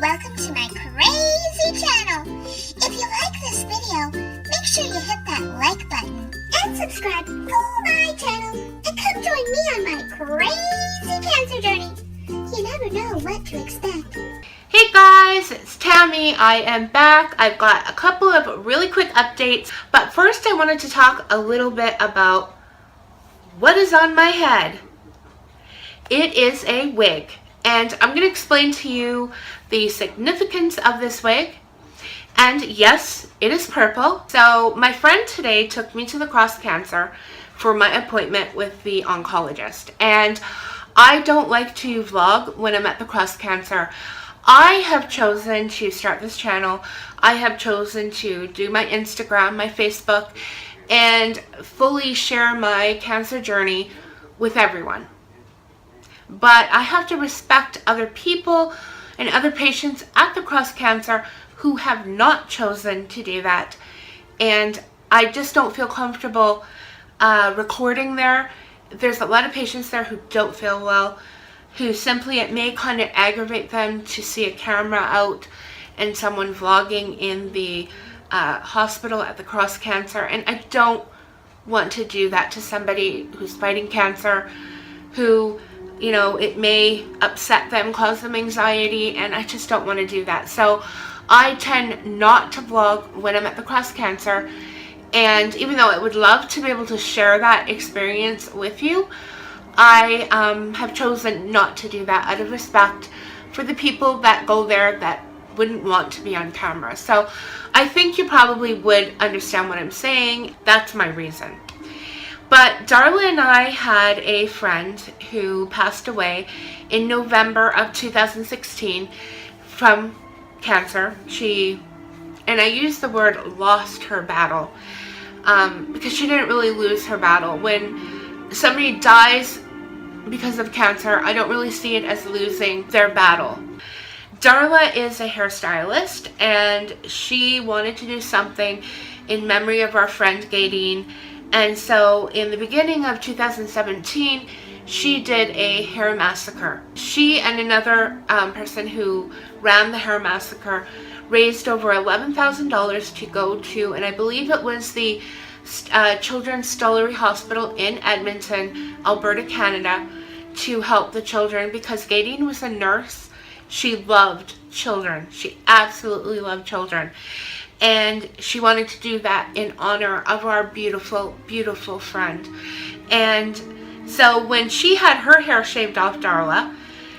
welcome to my crazy channel. If you like this video, make sure you hit that like button and subscribe to my channel and come join me on my crazy cancer journey. You never know what to expect. Hey guys, it's Tammy. I am back. I've got a couple of really quick updates, but first I wanted to talk a little bit about what is on my head. It is a wig, and I'm going to explain to you the significance of this wig. And yes, it is purple. So my friend today took me to the Cross Cancer for my appointment with the oncologist, and I don't like to vlog when I'm at the Cross Cancer. I have chosen to start this channel. I have chosen to do my Instagram, my Facebook, and fully share my cancer journey with everyone. But I have to respect other people and other patients at the Cross Cancer who have not chosen to do that. And I just don't feel comfortable recording there. There's a lot of patients there who don't feel well, who simply, it may kind of aggravate them to see a camera out and someone vlogging in the hospital at the Cross Cancer. And I don't want to do that to somebody who's fighting cancer, who, you know, it may upset them, cause them anxiety, and I just don't want to do that. So I tend not to vlog when I'm at the Cross Cancer. And even though I would love to be able to share that experience with you, I have chosen not to do that out of respect for the people that go there that wouldn't want to be on camera. So I think you probably would understand what I'm saying. That's my reason. But Darla and I had a friend who passed away in November of 2016 from cancer. And I use the word lost her battle, because she didn't really lose her battle. When somebody dies because of cancer, I don't really see it as losing their battle. Darla is a hairstylist, and she wanted to do something in memory of our friend Gaydeen. And so in the beginning of 2017, she did a hair massacre. She and another person who ran the hair massacre raised over $11,000 to go to, and I believe it was the Children's Stollery Hospital in Edmonton, Alberta, Canada, to help the children, because Gaydeen was a nurse. She loved children. She absolutely loved children. And she wanted to do that in honor of our beautiful, beautiful friend. And so when she had her hair shaved off, Darla,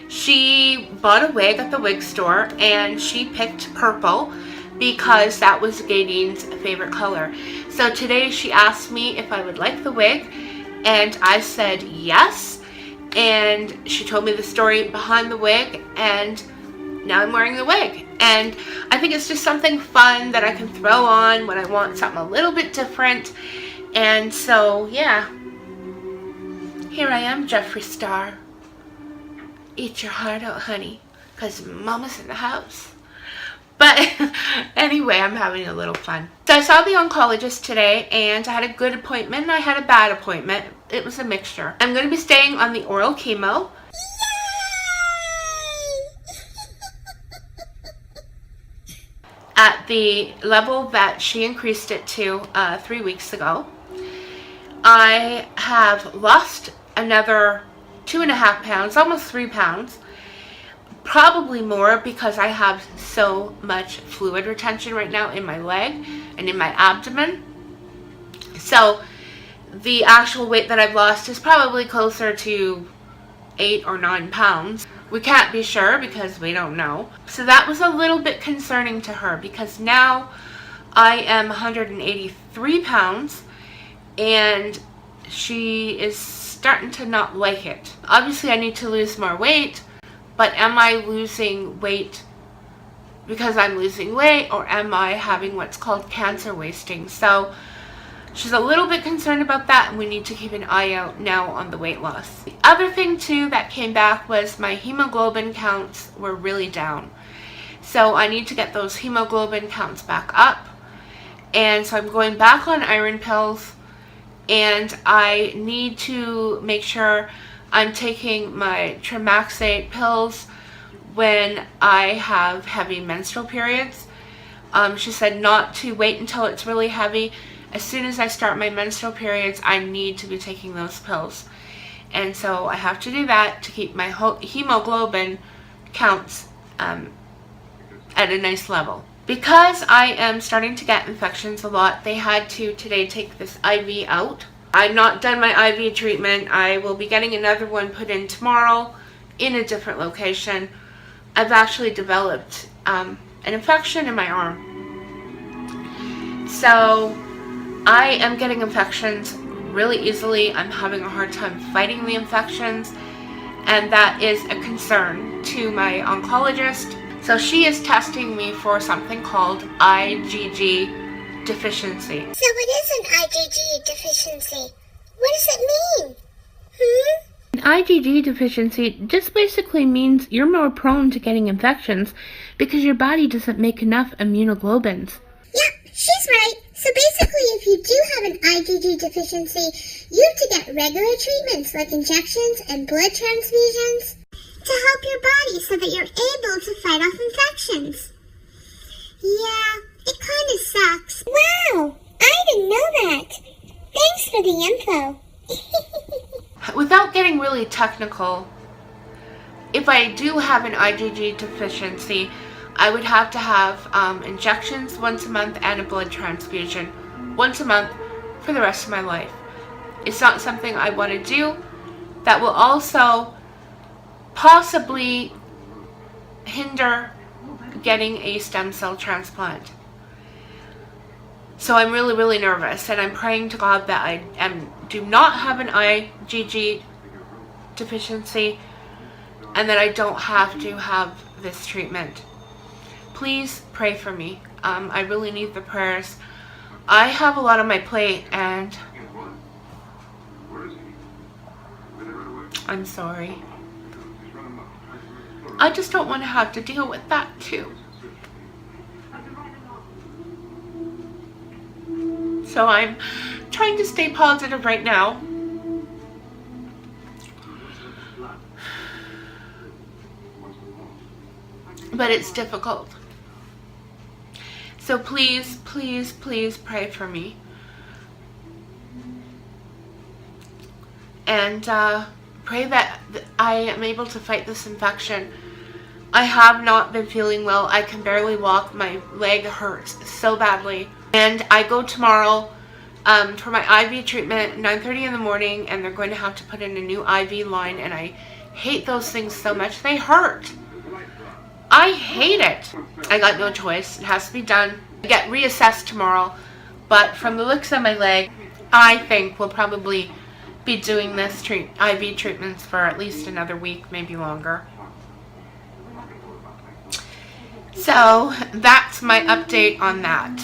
she bought a wig at the wig store, and she picked purple because that was Gaydeen's favorite color. So today she asked me if I would like the wig, and I said yes. And she told me the story behind the wig, and now I'm wearing the wig. And I think it's just something fun that I can throw on when I want something a little bit different. And so, yeah. Here I am, Jeffree Star. Eat your heart out, honey, because Mama's in the house. But anyway, I'm having a little fun. So I saw the oncologist today, and I had a good appointment and I had a bad appointment. It was a mixture. I'm going to be staying on the oral chemo. At the level that she increased it to 3 weeks ago. I have lost another 2.5 pounds, almost 3 pounds. Probably more, because I have so much fluid retention right now in my leg and in my abdomen. So the actual weight that I've lost is probably closer to 8 or 9 pounds. We can't be sure because we don't know. So that was a little bit concerning to her, because now I am 183 pounds and she is starting to not like it. Obviously I need to lose more weight, but am I losing weight because I'm losing weight, or am I having what's called cancer wasting? So she's a little bit concerned about that, and we need to keep an eye out now on the weight loss. The other thing too that came back was my hemoglobin counts were really down. So I need to get those hemoglobin counts back up. And so I'm going back on iron pills, and I need to make sure I'm taking my Tramaxate pills when I have heavy menstrual periods. She said not to wait until it's really heavy. As soon as I start my menstrual periods, I need to be taking those pills. And so I have to do that to keep my hemoglobin counts at a nice level. Because I am starting to get infections a lot, they had to today take this IV out. I've not done my IV treatment. I will be getting another one put in tomorrow in a different location. I've actually developed an infection in my arm. So I am getting infections really easily. I'm having a hard time fighting the infections, and that is a concern to my oncologist. So she is testing me for something called IgG deficiency. So what is an IgG deficiency? What does it mean? An IgG deficiency just basically means you're more prone to getting infections because your body doesn't make enough immunoglobins. Yep, she's right. So basically, if you do have an IgG deficiency, you have to get regular treatments like injections and blood transfusions to help your body so that you're able to fight off infections. Yeah, it kind of sucks. Wow, I didn't know that. Thanks for the info. Without getting really technical, if I do have an IgG deficiency, I would have to have injections once a month and a blood transfusion once a month for the rest of my life. It's not something I want to do. That will also possibly hinder getting a stem cell transplant. So I'm really, really nervous, and I'm praying to God that I do not have an IgG deficiency and that I don't have to have this treatment. Please pray for me. I really need the prayers. I have a lot on my plate, and I'm sorry. I just don't want to have to deal with that too. So I'm trying to stay positive right now. But it's difficult. So please, please, please pray for me. And pray that I am able to fight this infection. I have not been feeling well. I can barely walk. My leg hurts so badly. And I go tomorrow for my IV treatment, 9:30 in the morning, and they're going to have to put in a new IV line, and I hate those things so much. They hurt. I hate it. I got no choice. It has to be done. I get reassessed tomorrow, but from the looks of my leg, I think we'll probably be doing this IV treatments for at least another week, maybe longer. So that's my update on that.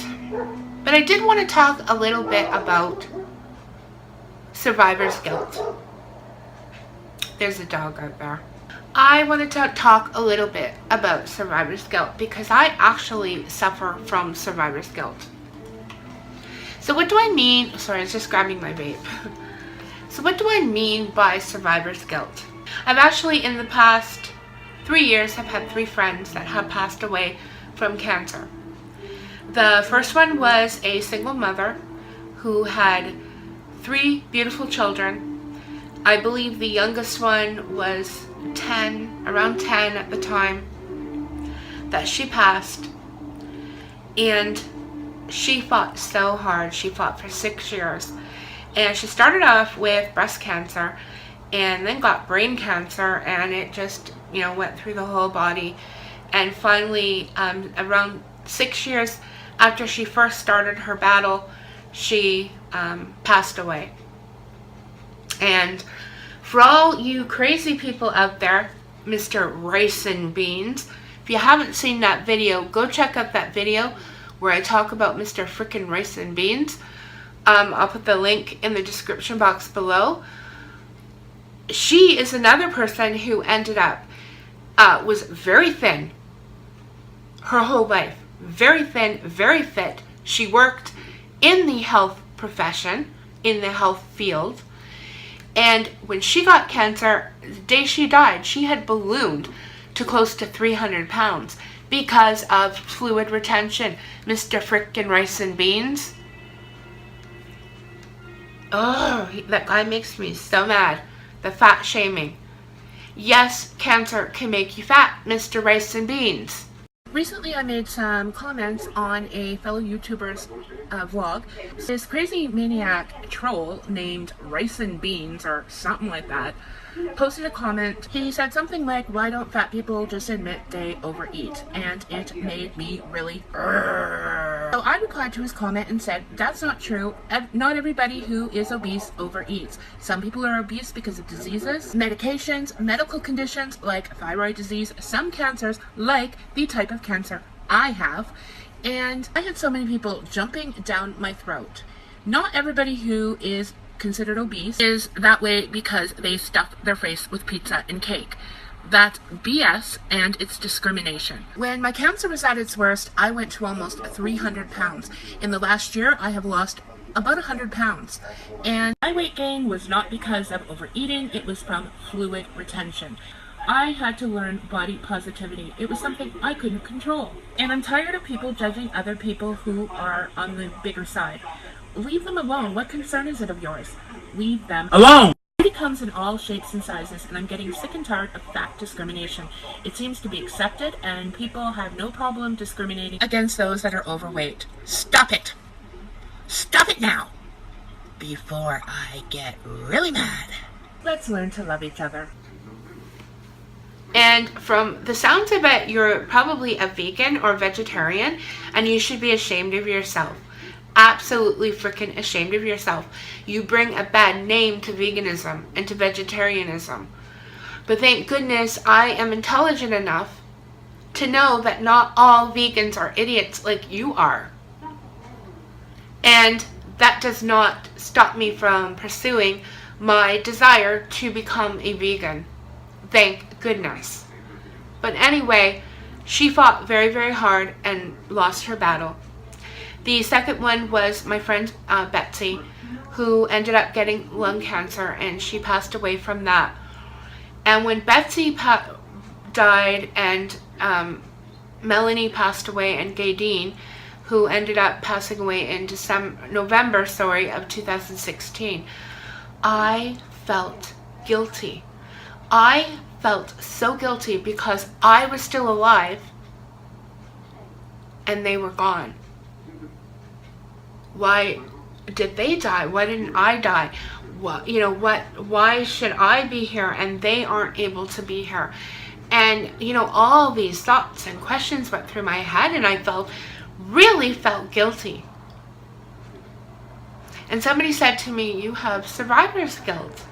But I did want to talk a little bit about survivor's guilt. There's a dog out there. I wanted to talk a little bit about survivor's guilt because I actually suffer from survivor's guilt. So what do I mean? Sorry, I was just grabbing my vape. So what do I mean by survivor's guilt? I've actually, in the past 3 years, have had 3 friends that have passed away from cancer. The first one was a single mother who had 3 beautiful children. I believe the youngest one was around 10 at the time that she passed. And she fought so hard. She fought for 6 years. And she started off with breast cancer and then got brain cancer, and it just, went through the whole body. And finally, around 6 years after she first started her battle, she passed away. And for all you crazy people out there, Mr. Rice and Beans, if you haven't seen that video, go check out that video where I talk about Mr. Frickin' Rice and Beans. I'll put the link in the description box below. She is another person who ended up, was very thin her whole life. Very thin, very fit. She worked in the health profession, in the health field. And when she got cancer, the day she died, she had ballooned to close to 300 pounds because of fluid retention. Mr. Frickin' Rice and Beans. Oh, that guy makes me so mad. The fat shaming. Yes, cancer can make you fat, Mr. Rice and Beans. Recently I made some comments on a fellow YouTuber's vlog. This crazy maniac troll named Rice and Beans or something like that posted a comment. He said something like, why don't fat people just admit they overeat? And it made me really So I replied to his comment and said, that's not true. Not everybody who is obese overeats. Some people are obese because of diseases, medications, medical conditions like thyroid disease, some cancers like the type of cancer I have. And I had so many people jumping down my throat. Not everybody who is considered obese is that way because they stuff their face with pizza and cake. That's BS and it's discrimination. When my cancer was at its worst, I went to almost 300 pounds. In the last year, I have lost about 100 pounds. And my weight gain was not because of overeating, it was from fluid retention. I had to learn body positivity. It was something I couldn't control. And I'm tired of people judging other people who are on the bigger side. Leave them alone. What concern is it of yours? Leave them alone! It comes in all shapes and sizes, and I'm getting sick and tired of fat discrimination. It seems to be accepted, and people have no problem discriminating against those that are overweight. Stop it! Stop it now! Before I get really mad. Let's learn to love each other. And from the sounds of it, you're probably a vegan or vegetarian, and you should be ashamed of yourself. Absolutely freaking ashamed of yourself. You bring a bad name to veganism and to vegetarianism. But thank goodness I am intelligent enough to know that not all vegans are idiots like you are. And that does not stop me from pursuing my desire to become a vegan. Thank goodness. But anyway, she fought very, very hard and lost her battle. The second one was my friend Betsy, who ended up getting lung cancer, and she passed away from that. And when Betsy died and Melanie passed away, and Gaydeen, who ended up passing away in November of 2016, I felt guilty. I felt so guilty because I was still alive and they were gone. Why did they die? Why didn't I die? Why should I be here and they aren't able to be here? And all these thoughts and questions went through my head, and I really felt guilty. And somebody said to me, you have survivor's guilt.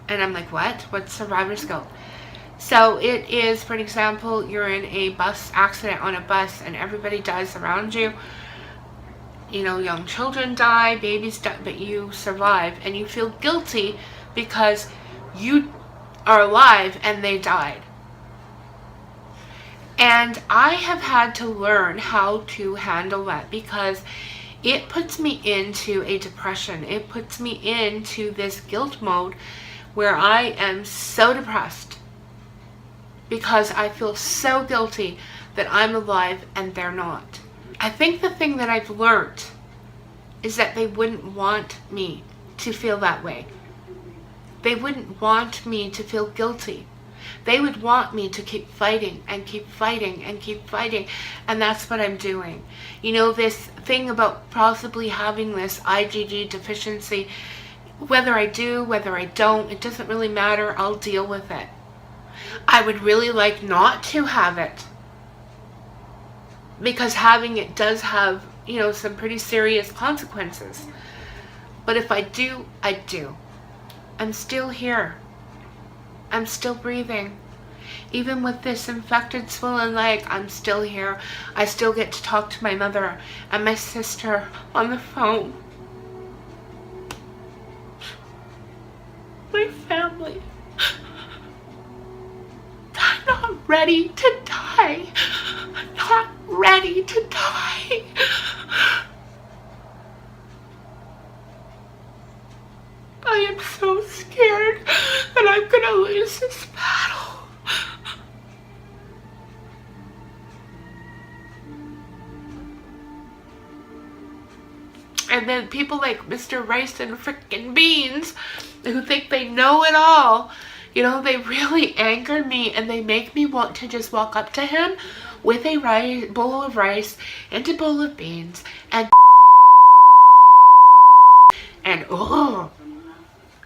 And I'm like, what? What's survivor's guilt? So it is, for example, you're in a bus accident on a bus and everybody dies around you. Young children die, babies die, but you survive, and you feel guilty because you are alive and they died. And I have had to learn how to handle that because it puts me into a depression. It puts me into this guilt mode where I am so depressed because I feel so guilty that I'm alive and they're not. I think the thing that I've learned is that they wouldn't want me to feel that way. They wouldn't want me to feel guilty. They would want me to keep fighting and keep fighting and keep fighting. And that's what I'm doing. This thing about possibly having this IgG deficiency, whether I do, whether I don't, it doesn't really matter. I'll deal with it. I would really like not to have it, because having it does have, some pretty serious consequences. But if I do, I do. I'm still here. I'm still breathing. Even with this infected, swollen leg, I'm still here. I still get to talk to my mother and my sister on the phone. My family. I'm not ready to die. I'm not ready to die. I am so scared that I'm gonna lose this battle. And then people like Mr. Rice and frickin' Beans who think they know it all, you know, they really anger me, and they make me want to just walk up to him with a bowl of rice and a bowl of beans and oh,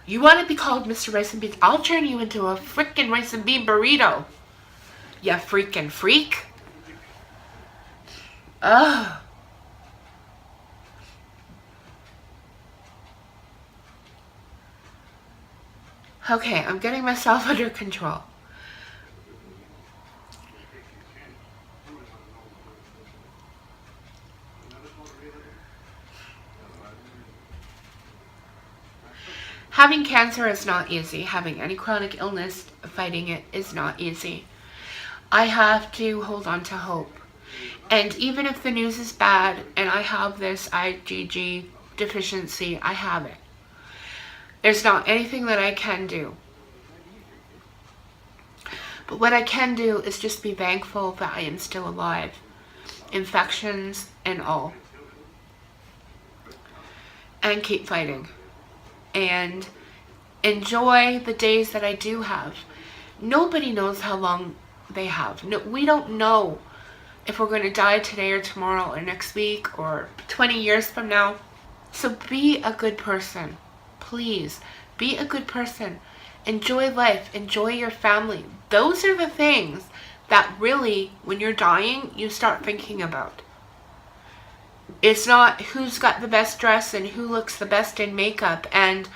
you want to be called Mr. Rice and Beans? I'll turn you into a frickin' rice and bean burrito. You freaking freak. Ugh. Okay, I'm getting myself under control. Having cancer is not easy. Having any chronic illness, fighting it is not easy. I have to hold on to hope. And even if the news is bad and I have this IgG deficiency, I have it. There's not anything that I can do. But what I can do is just be thankful that I am still alive. Infections and all. And keep fighting. And enjoy the days that I do have. Nobody knows how long they have. No, we don't know if we're going to die today or tomorrow or next week or 20 years from now. So be a good person. Please, be a good person. Enjoy life. Enjoy your family. Those are the things that really, when you're dying, you start thinking about. It's not who's got the best dress and who looks the best in makeup and,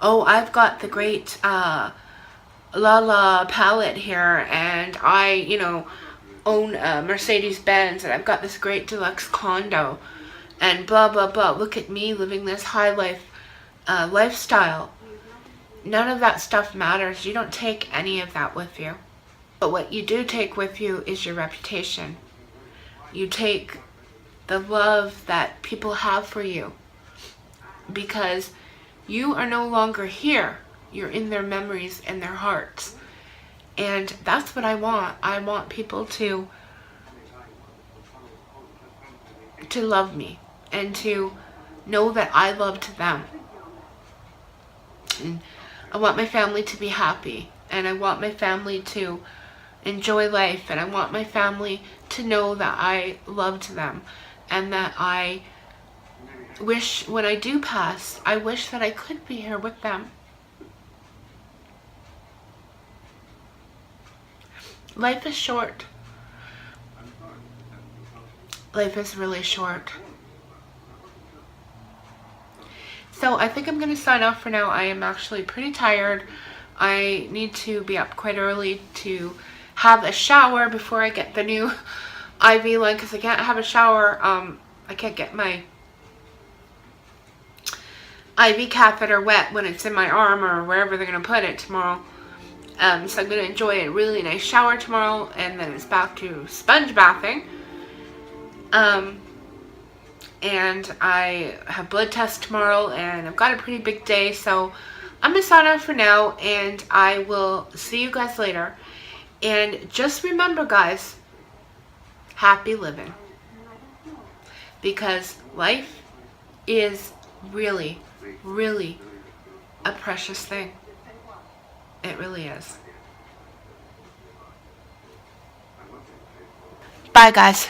oh, I've got the great Lala palette here and I, you know, own a Mercedes-Benz and I've got this great deluxe condo and blah, blah, blah. Look at me living this high life lifestyle. None of that stuff matters. You don't take any of that with you. But what you do take with you is your reputation. You take the love that people have for you, because you are no longer here. You're in their memories and their hearts. And that's what I want. I want people to love me and to know that I loved them. And I want my family to be happy, and I want my family to enjoy life, and I want my family to know that I loved them. And that I wish, when I do pass, I wish that I could be here with them. Life is short. Life is really short. So I think I'm going to sign off for now. I am actually pretty tired. I need to be up quite early to have a shower before I get the new IV line, because I can't have a shower. I can't get my IV catheter wet when it's in my arm or wherever they're going to put it tomorrow. So I'm going to enjoy a really nice shower tomorrow, and then it's back to sponge bathing. And I have blood tests tomorrow, and I've got a pretty big day, so I'm going to sign off for now, and I will see you guys later. And just remember, guys, happy living, because life is really, really a precious thing. It really is. Bye, guys.